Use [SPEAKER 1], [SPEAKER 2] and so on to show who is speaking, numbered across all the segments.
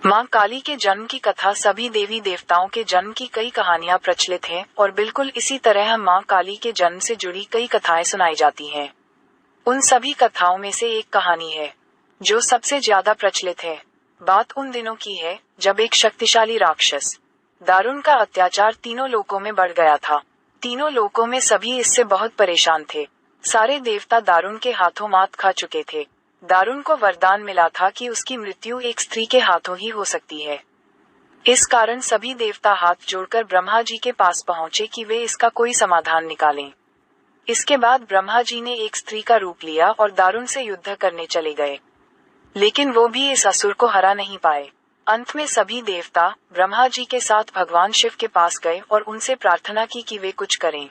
[SPEAKER 1] माँ काली के जन्म की कथा। सभी देवी देवताओं के जन्म की कई कहानियाँ प्रचलित हैं और बिल्कुल इसी तरह माँ काली के जन्म से जुड़ी कई कथाएं सुनाई जाती हैं। उन सभी कथाओं में से एक कहानी है जो सबसे ज्यादा प्रचलित है। बात उन दिनों की है जब एक शक्तिशाली राक्षस दारुण का अत्याचार तीनों लोकों में बढ़ गया था। तीनों लोकों में सभी इससे बहुत परेशान थे। सारे देवता दारुण के हाथों मात खा चुके थे। दारुण को वरदान मिला था कि उसकी मृत्यु एक स्त्री के हाथों ही हो सकती है। इस कारण सभी देवता हाथ जोड़कर ब्रह्मा जी के पास पहुंचे कि वे इसका कोई समाधान निकालें। इसके बाद ब्रह्मा जी ने एक स्त्री का रूप लिया और दारुण से युद्ध करने चले गए, लेकिन वो भी इस असुर को हरा नहीं पाए। अंत में सभी देवता ब्रह्मा जी के साथ भगवान शिव के पास गए और उनसे प्रार्थना की कि वे कुछ करें।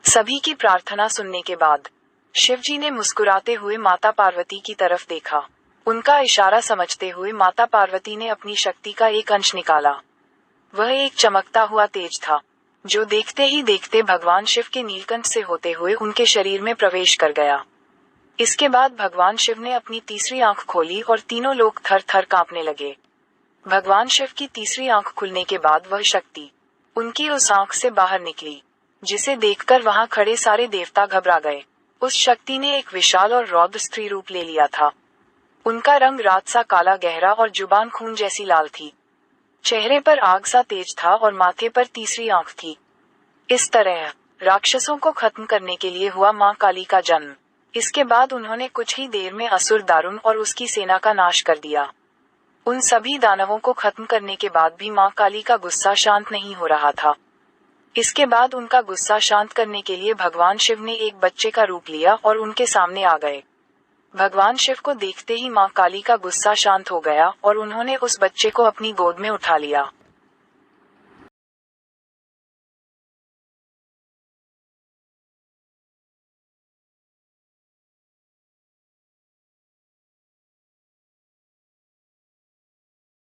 [SPEAKER 1] सभी की प्रार्थना सुनने के बाद शिव जी ने मुस्कुराते हुए माता पार्वती की तरफ देखा। उनका इशारा समझते हुए माता पार्वती ने अपनी शक्ति का एक अंश निकाला। वह एक चमकता हुआ तेज था जो देखते ही देखते भगवान शिव के नीलकंठ से होते हुए उनके शरीर में प्रवेश कर गया। इसके बाद भगवान शिव ने अपनी तीसरी आंख खोली और तीनों लोग थर थर कांपने लगे। भगवान शिव की तीसरी आंख खुलने के बाद वह शक्ति उनकी उस आंख से बाहर निकली, जिसे देखकर वहां खड़े सारे देवता घबरा गए। उस शक्ति ने एक विशाल और रौद्र स्त्री रूप ले लिया था। उनका रंग रात सा काला गहरा और जुबान खून जैसी लाल थी। चेहरे पर आग सा तेज था और माथे पर तीसरी आंख थी। इस तरह राक्षसों को खत्म करने के लिए हुआ माँ काली का जन्म। इसके बाद उन्होंने कुछ ही देर में असुर दारुण और उसकी सेना का नाश कर दिया। उन सभी दानवों को खत्म करने के बाद भी माँ काली का गुस्सा शांत नहीं हो रहा था। इसके बाद उनका गुस्सा शांत करने के लिए भगवान शिव ने एक बच्चे का रूप लिया और उनके सामने आ गए। भगवान शिव को देखते ही माँ काली का गुस्सा शांत हो गया और उन्होंने उस बच्चे को अपनी गोद में उठा लिया।